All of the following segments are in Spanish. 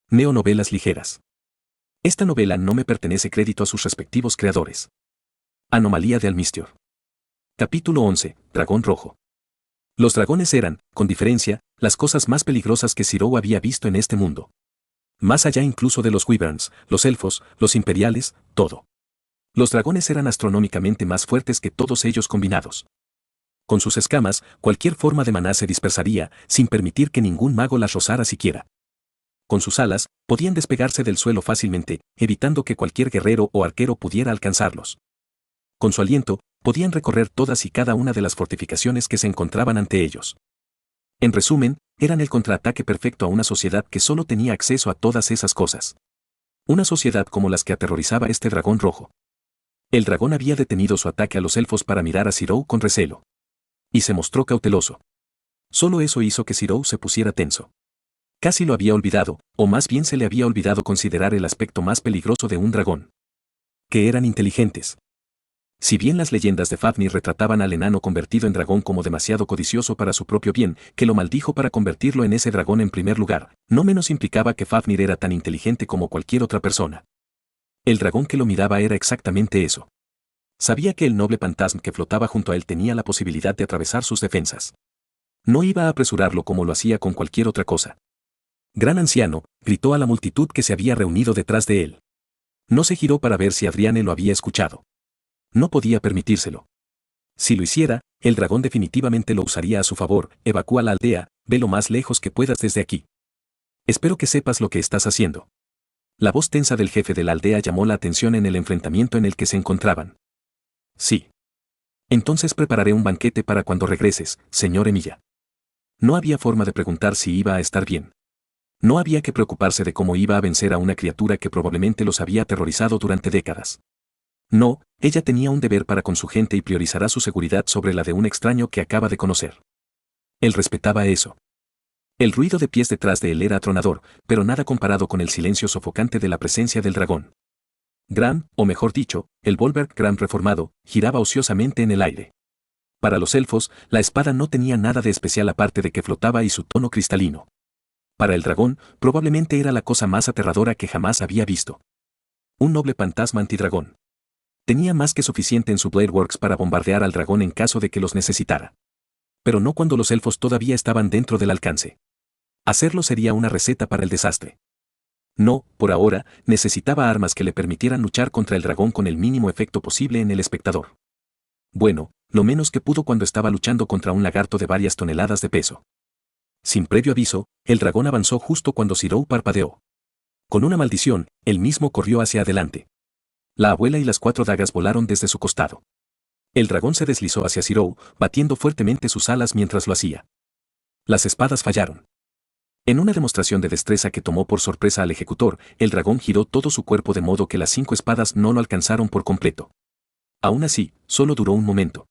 Neonovelas ligeras. Esta novela no me pertenece crédito a sus respectivos creadores. Anomalía de Almistior. Capítulo 11. Dragón Rojo. Los dragones eran, con diferencia, las cosas más peligrosas que Ciro había visto en este mundo. Más allá incluso de los wyverns, los elfos, los imperiales, todo. Los dragones eran astronómicamente más fuertes que todos ellos combinados. Con sus escamas, cualquier forma de maná se dispersaría, sin permitir que ningún mago las rozara siquiera. Con sus alas, podían despegarse del suelo fácilmente, evitando que cualquier guerrero o arquero pudiera alcanzarlos. Con su aliento, podían recorrer todas y cada una de las fortificaciones que se encontraban ante ellos. En resumen, eran el contraataque perfecto a una sociedad que solo tenía acceso a todas esas cosas. Una sociedad como las que aterrorizaba este dragón rojo. El dragón había detenido su ataque a los elfos para mirar a Ciro con recelo. Y se mostró cauteloso. Solo eso hizo que Ciro se pusiera tenso. Casi lo había olvidado, o más bien se le había olvidado considerar el aspecto más peligroso de un dragón. Que eran inteligentes. Si bien las leyendas de Fafnir retrataban al enano convertido en dragón como demasiado codicioso para su propio bien, que lo maldijo para convertirlo en ese dragón en primer lugar, no menos implicaba que Fafnir era tan inteligente como cualquier otra persona. El dragón que lo miraba era exactamente eso. Sabía que el noble fantasma que flotaba junto a él tenía la posibilidad de atravesar sus defensas. No iba a apresurarlo como lo hacía con cualquier otra cosa. Gran anciano, gritó a la multitud que se había reunido detrás de él. No se giró para ver si Adriane lo había escuchado. No podía permitírselo. Si lo hiciera, el dragón definitivamente lo usaría a su favor. Evacúa la aldea, ve lo más lejos que puedas desde aquí. Espero que sepas lo que estás haciendo. La voz tensa del jefe de la aldea llamó la atención en el enfrentamiento en el que se encontraban. Sí. Entonces prepararé un banquete para cuando regreses, señor Emilia. No había forma de preguntar si iba a estar bien. No había que preocuparse de cómo iba a vencer a una criatura que probablemente los había aterrorizado durante décadas. No, ella tenía un deber para con su gente y priorizará su seguridad sobre la de un extraño que acaba de conocer. Él respetaba eso. El ruido de pies detrás de él era atronador, pero nada comparado con el silencio sofocante de la presencia del dragón. Gram, o mejor dicho, el Volberg Gram reformado, giraba ociosamente en el aire. Para los elfos, la espada no tenía nada de especial aparte de que flotaba y su tono cristalino. Para el dragón, probablemente era la cosa más aterradora que jamás había visto. Un noble fantasma antidragón. Tenía más que suficiente en su Blade Works para bombardear al dragón en caso de que los necesitara. Pero no cuando los elfos todavía estaban dentro del alcance. Hacerlo sería una receta para el desastre. No, por ahora, necesitaba armas que le permitieran luchar contra el dragón con el mínimo efecto posible en el espectador. Bueno, lo menos que pudo cuando estaba luchando contra un lagarto de varias toneladas de peso. Sin previo aviso, el dragón avanzó justo cuando Ciro parpadeó. Con una maldición, él mismo corrió hacia adelante. La abuela y las 4 dagas volaron desde su costado. El dragón se deslizó hacia Ciro, batiendo fuertemente sus alas mientras lo hacía. Las espadas fallaron. En una demostración de destreza que tomó por sorpresa al ejecutor, el dragón giró todo su cuerpo de modo que las 5 espadas no lo alcanzaron por completo. Aún así, solo duró un momento.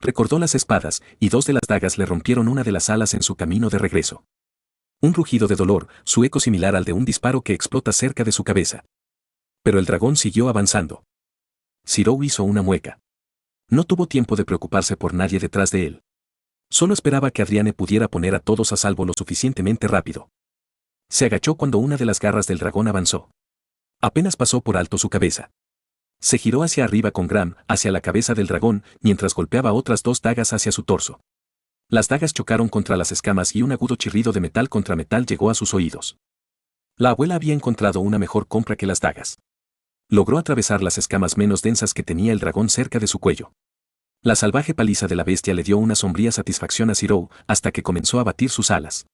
Recordó las espadas, y 2 de las dagas le rompieron una de las alas en su camino de regreso. Un rugido de dolor, su eco similar al de un disparo que explota cerca de su cabeza. Pero el dragón siguió avanzando. Ciro hizo una mueca. No tuvo tiempo de preocuparse por nadie detrás de él. Solo esperaba que Adriane pudiera poner a todos a salvo lo suficientemente rápido. Se agachó cuando una de las garras del dragón avanzó. Apenas pasó por alto su cabeza. Se giró hacia arriba con Gram, hacia la cabeza del dragón, mientras golpeaba otras 2 dagas hacia su torso. Las dagas chocaron contra las escamas y un agudo chirrido de metal contra metal llegó a sus oídos. La abuela había encontrado una mejor compra que las dagas. Logró atravesar las escamas menos densas que tenía el dragón cerca de su cuello. La salvaje paliza de la bestia le dio una sombría satisfacción a Ciro, hasta que comenzó a batir sus alas.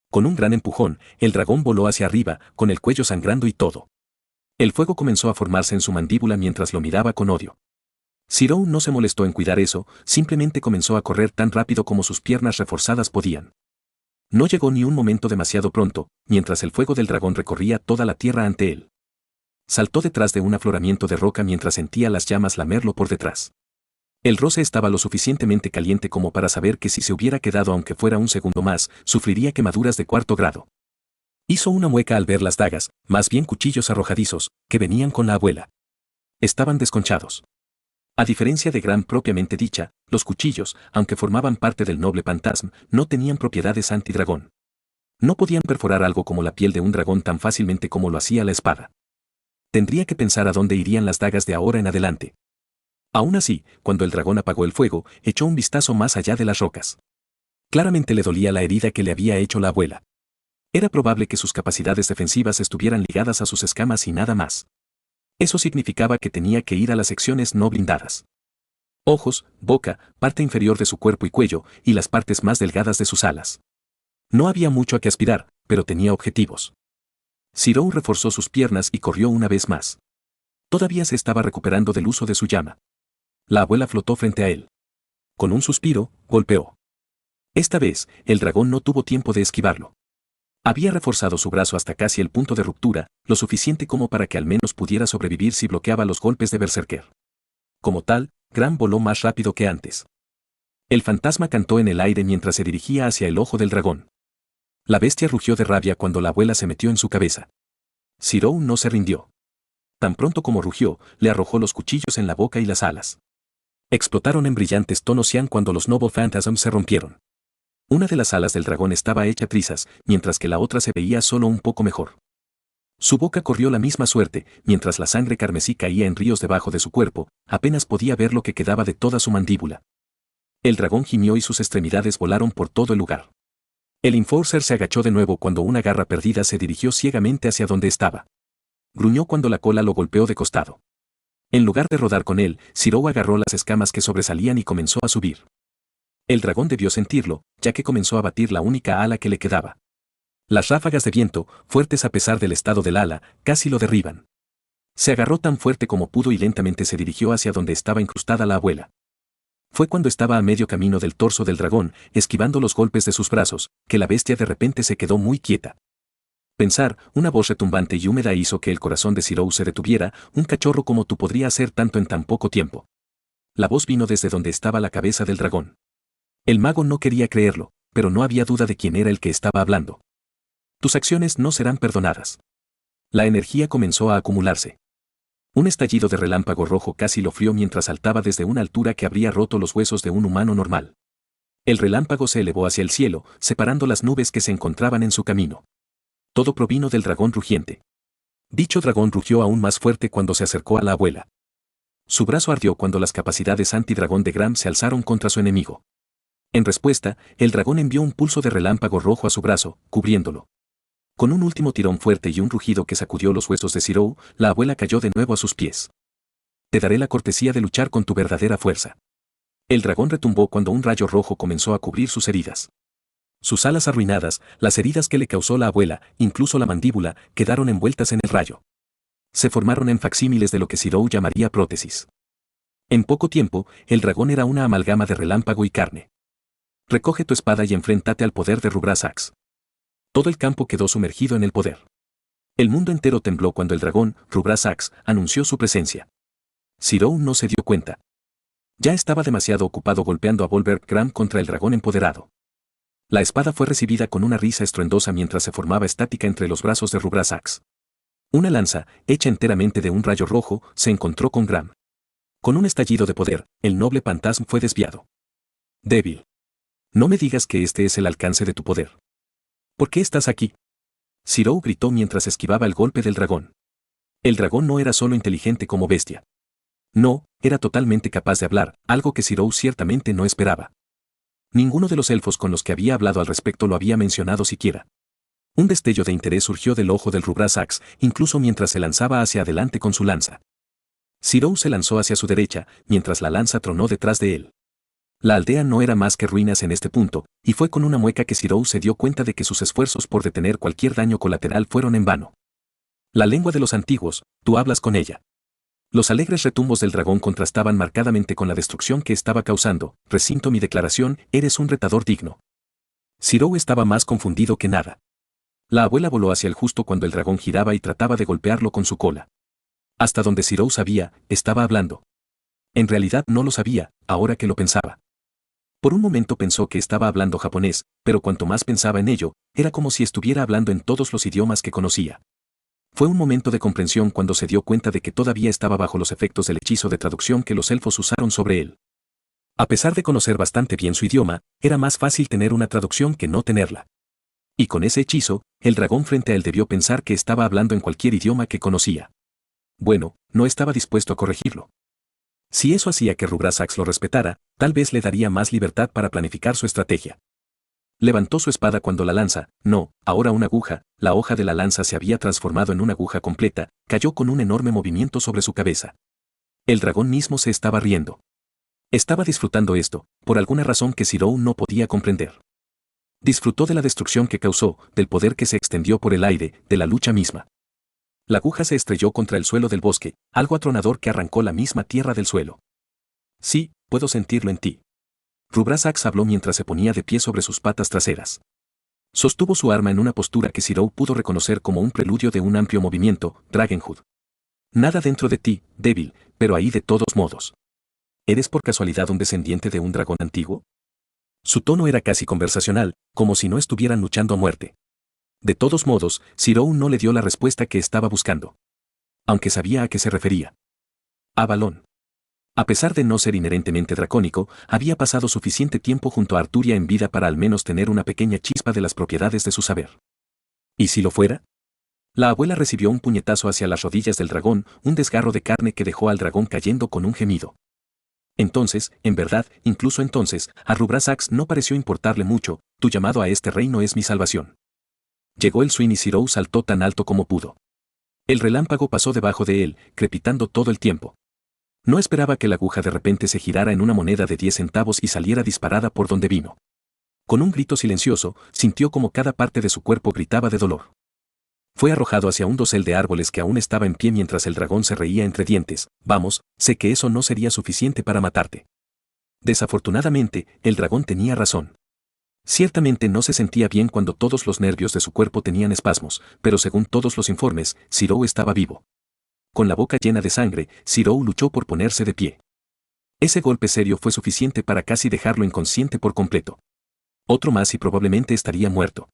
Con un gran empujón, el dragón voló hacia arriba, con el cuello sangrando y todo. El fuego comenzó a formarse en su mandíbula mientras lo miraba con odio. Ciro no se molestó en cuidar eso, simplemente comenzó a correr tan rápido como sus piernas reforzadas podían. No llegó ni un momento demasiado pronto, mientras el fuego del dragón recorría toda la tierra ante él. Saltó detrás de un afloramiento de roca mientras sentía las llamas lamerlo por detrás. El roce estaba lo suficientemente caliente como para saber que si se hubiera quedado aunque fuera un segundo más, sufriría quemaduras de 4º grado. Hizo una mueca al ver las dagas, más bien cuchillos arrojadizos, que venían con la abuela. Estaban desconchados. A diferencia de Gram propiamente dicha, los cuchillos, aunque formaban parte del noble fantasma, no tenían propiedades antidragón. No podían perforar algo como la piel de un dragón tan fácilmente como lo hacía la espada. Tendría que pensar a dónde irían las dagas de ahora en adelante. Aún así, cuando el dragón apagó el fuego, echó un vistazo más allá de las rocas. Claramente le dolía la herida que le había hecho la abuela. Era probable que sus capacidades defensivas estuvieran ligadas a sus escamas y nada más. Eso significaba que tenía que ir a las secciones no blindadas. Ojos, boca, parte inferior de su cuerpo y cuello, y las partes más delgadas de sus alas. No había mucho a que aspirar, pero tenía objetivos. Zirou reforzó sus piernas y corrió una vez más. Todavía se estaba recuperando del uso de su llama. La abuela flotó frente a él. Con un suspiro, golpeó. Esta vez, el dragón no tuvo tiempo de esquivarlo. Había reforzado su brazo hasta casi el punto de ruptura, lo suficiente como para que al menos pudiera sobrevivir si bloqueaba los golpes de Berserker. Como tal, Gram voló más rápido que antes. El fantasma cantó en el aire mientras se dirigía hacia el ojo del dragón. La bestia rugió de rabia cuando la abuela se metió en su cabeza. Zirou no se rindió. Tan pronto como rugió, le arrojó los cuchillos en la boca y las alas. Explotaron en brillantes tonos cian cuando los Noble Phantasms se rompieron. Una de las alas del dragón estaba hecha trizas, mientras que la otra se veía solo un poco mejor. Su boca corrió la misma suerte, mientras la sangre carmesí caía en ríos debajo de su cuerpo, apenas podía ver lo que quedaba de toda su mandíbula. El dragón gimió y sus extremidades volaron por todo el lugar. El Enforcer se agachó de nuevo cuando una garra perdida se dirigió ciegamente hacia donde estaba. Gruñó cuando la cola lo golpeó de costado. En lugar de rodar con él, Zirou agarró las escamas que sobresalían y comenzó a subir. El dragón debió sentirlo, ya que comenzó a batir la única ala que le quedaba. Las ráfagas de viento, fuertes a pesar del estado del ala, casi lo derriban. Se agarró tan fuerte como pudo y lentamente se dirigió hacia donde estaba incrustada la abuela. Fue cuando estaba a medio camino del torso del dragón, esquivando los golpes de sus brazos, que la bestia de repente se quedó muy quieta. Pensar, una voz retumbante y húmeda hizo que el corazón de Zirou se detuviera, un cachorro como tú podría hacer tanto en tan poco tiempo. La voz vino desde donde estaba la cabeza del dragón. El mago no quería creerlo, pero no había duda de quién era el que estaba hablando. Tus acciones no serán perdonadas. La energía comenzó a acumularse. Un estallido de relámpago rojo casi lo frió mientras saltaba desde una altura que habría roto los huesos de un humano normal. El relámpago se elevó hacia el cielo, separando las nubes que se encontraban en su camino. Todo provino del dragón rugiente. Dicho dragón rugió aún más fuerte cuando se acercó a la abuela. Su brazo ardió cuando las capacidades antidragón de Gram se alzaron contra su enemigo. En respuesta, el dragón envió un pulso de relámpago rojo a su brazo, cubriéndolo. Con un último tirón fuerte y un rugido que sacudió los huesos de Zirou, la abuela cayó de nuevo a sus pies. Te daré la cortesía de luchar con tu verdadera fuerza. El dragón retumbó cuando un rayo rojo comenzó a cubrir sus heridas. Sus alas arruinadas, las heridas que le causó la abuela, incluso la mandíbula, quedaron envueltas en el rayo. Se formaron en facsímiles de lo que Zirou llamaría prótesis. En poco tiempo, el dragón era una amalgama de relámpago y carne. Recoge tu espada y enfréntate al poder de Rubrasax. Todo el campo quedó sumergido en el poder. El mundo entero tembló cuando el dragón, Rubrasax, anunció su presencia. Zirou no se dio cuenta. Ya estaba demasiado ocupado golpeando a Volberg Gram contra el dragón empoderado. La espada fue recibida con una risa estruendosa mientras se formaba estática entre los brazos de Rubrasax. Una lanza, hecha enteramente de un rayo rojo, se encontró con Gram. Con un estallido de poder, el noble Pantasm fue desviado. Débil. No me digas que este es el alcance de tu poder. ¿Por qué estás aquí? Zirou gritó mientras esquivaba el golpe del dragón. El dragón no era solo inteligente como bestia. No, era totalmente capaz de hablar, algo que Zirou ciertamente no esperaba. Ninguno de los elfos con los que había hablado al respecto lo había mencionado siquiera. Un destello de interés surgió del ojo del Rubrasax, incluso mientras se lanzaba hacia adelante con su lanza. Zirou se lanzó hacia su derecha, mientras la lanza tronó detrás de él. La aldea no era más que ruinas en este punto, y fue con una mueca que Zirou se dio cuenta de que sus esfuerzos por detener cualquier daño colateral fueron en vano. La lengua de los antiguos, tú hablas con ella. Los alegres retumbos del dragón contrastaban marcadamente con la destrucción que estaba causando. Recinto mi declaración, eres un retador digno. Zirou estaba más confundido que nada. La abuela voló hacia él justo cuando el dragón giraba y trataba de golpearlo con su cola. Hasta donde Zirou sabía, estaba hablando. En realidad no lo sabía, ahora que lo pensaba. Por un momento pensó que estaba hablando japonés, pero cuanto más pensaba en ello, era como si estuviera hablando en todos los idiomas que conocía. Fue un momento de comprensión cuando se dio cuenta de que todavía estaba bajo los efectos del hechizo de traducción que los elfos usaron sobre él. A pesar de conocer bastante bien su idioma, era más fácil tener una traducción que no tenerla. Y con ese hechizo, el dragón frente a él debió pensar que estaba hablando en cualquier idioma que conocía. Bueno, no estaba dispuesto a corregirlo. Si eso hacía que Rubrasax lo respetara, tal vez le daría más libertad para planificar su estrategia. Levantó su espada cuando la lanza, no, ahora una aguja, la hoja de la lanza se había transformado en una aguja completa, cayó con un enorme movimiento sobre su cabeza. El dragón mismo se estaba riendo. Estaba disfrutando esto, por alguna razón que Zirou no podía comprender. Disfrutó de la destrucción que causó, del poder que se extendió por el aire, de la lucha misma. La aguja se estrelló contra el suelo del bosque, algo atronador que arrancó la misma tierra del suelo. Sí, puedo sentirlo en ti. Rubrasax habló mientras se ponía de pie sobre sus patas traseras. Sostuvo su arma en una postura que Zirou pudo reconocer como un preludio de un amplio movimiento, Dragonhood. Nada dentro de ti, débil, pero ahí de todos modos. ¿Eres por casualidad un descendiente de un dragón antiguo? Su tono era casi conversacional, como si no estuvieran luchando a muerte. De todos modos, Zirou no le dio la respuesta que estaba buscando. Aunque sabía a qué se refería. Avalon. A pesar de no ser inherentemente dracónico, había pasado suficiente tiempo junto a Arturia en vida para al menos tener una pequeña chispa de las propiedades de su saber. ¿Y si lo fuera? La abuela recibió un puñetazo hacia las rodillas del dragón, un desgarro de carne que dejó al dragón cayendo con un gemido. Entonces, en verdad, incluso entonces, a Rubrasax no pareció importarle mucho, tu llamado a este reino es mi salvación. Llegó el swing y Zirou saltó tan alto como pudo. El relámpago pasó debajo de él, crepitando todo el tiempo. No esperaba que la aguja de repente se girara en una moneda de 10 centavos y saliera disparada por donde vino. Con un grito silencioso, sintió como cada parte de su cuerpo gritaba de dolor. Fue arrojado hacia un dosel de árboles que aún estaba en pie mientras el dragón se reía entre dientes. Vamos, sé que eso no sería suficiente para matarte. Desafortunadamente, el dragón tenía razón. Ciertamente no se sentía bien cuando todos los nervios de su cuerpo tenían espasmos, pero según todos los informes, Zirou estaba vivo. Con la boca llena de sangre, Zirou luchó por ponerse de pie. Ese golpe serio fue suficiente para casi dejarlo inconsciente por completo. Otro más y probablemente estaría muerto.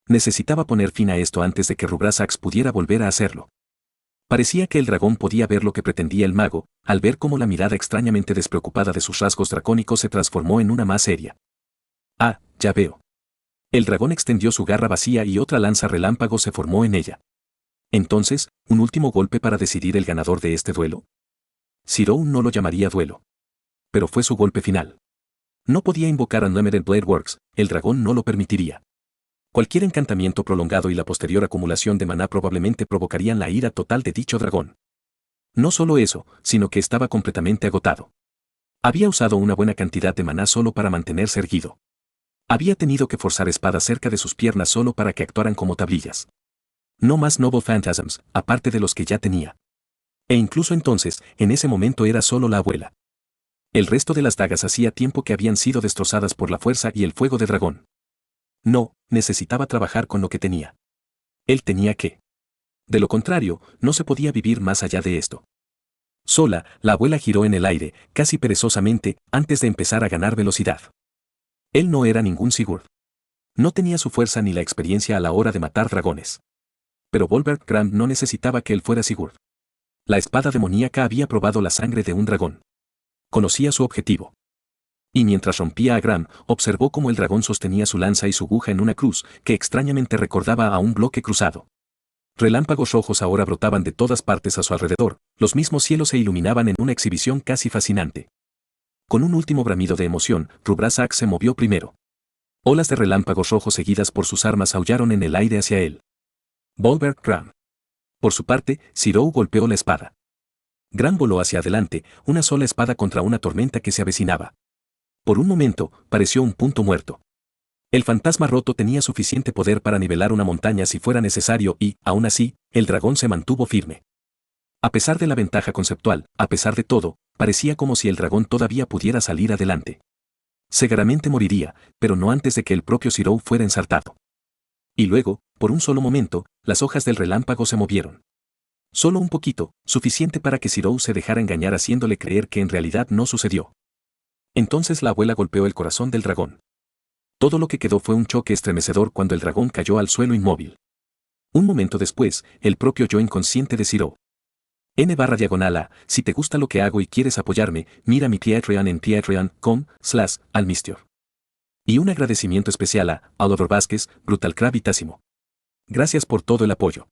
Necesitaba poner fin a esto antes de que Rubrasax pudiera volver a hacerlo. Parecía que el dragón podía ver lo que pretendía el mago, al ver cómo la mirada extrañamente despreocupada de sus rasgos dracónicos se transformó en una más seria. Ah, ya veo. El dragón extendió su garra vacía y otra lanza relámpago se formó en ella. Entonces, ¿un último golpe para decidir el ganador de este duelo? Zirou no lo llamaría duelo. Pero fue su golpe final. No podía invocar a Unlimited Blade Works, el dragón no lo permitiría. Cualquier encantamiento prolongado y la posterior acumulación de maná probablemente provocarían la ira total de dicho dragón. No solo eso, sino que estaba completamente agotado. Había usado una buena cantidad de maná solo para mantenerse erguido. Había tenido que forzar espadas cerca de sus piernas solo para que actuaran como tablillas. No más Noble Phantasms, aparte de los que ya tenía. E incluso entonces, en ese momento era solo la abuela. El resto de las dagas hacía tiempo que habían sido destrozadas por la fuerza y el fuego de dragón. No, necesitaba trabajar con lo que tenía. Él tenía que. De lo contrario, no se podía vivir más allá de esto. Sola, la abuela giró en el aire, casi perezosamente, antes de empezar a ganar velocidad. Él no era ningún Sigurd. No tenía su fuerza ni la experiencia a la hora de matar dragones. Pero Volbert Graham no necesitaba que él fuera Sigurd. La espada demoníaca había probado la sangre de un dragón. Conocía su objetivo. Y mientras rompía a Graham, observó cómo el dragón sostenía su lanza y su aguja en una cruz, que extrañamente recordaba a un bloque cruzado. Relámpagos rojos ahora brotaban de todas partes a su alrededor, los mismos cielos se iluminaban en una exhibición casi fascinante. Con un último bramido de emoción, Rubrasax se movió primero. Olas de relámpagos rojos seguidas por sus armas aullaron en el aire hacia él. Volbert Graham. Por su parte, Zirou golpeó la espada. Graham voló hacia adelante, una sola espada contra una tormenta que se avecinaba. Por un momento, pareció un punto muerto. El fantasma roto tenía suficiente poder para nivelar una montaña si fuera necesario y, aún así, el dragón se mantuvo firme. A pesar de la ventaja conceptual, a pesar de todo, parecía como si el dragón todavía pudiera salir adelante. Seguramente moriría, pero no antes de que el propio Zirou fuera ensartado. Y luego, por un solo momento, las hojas del relámpago se movieron. Solo un poquito, suficiente para que Zirou se dejara engañar haciéndole creer que en realidad no sucedió. Entonces la abuela golpeó el corazón del dragón. Todo lo que quedó fue un choque estremecedor cuando el dragón cayó al suelo inmóvil. Un momento después, el propio yo inconsciente de Zirou. N/diagonal/, si te gusta lo que hago y quieres apoyarme, mira mi Patreon en patreon.com/almistior. Y un agradecimiento especial a Oliver Vázquez, Brutal Crab y Tásimo. Gracias por todo el apoyo.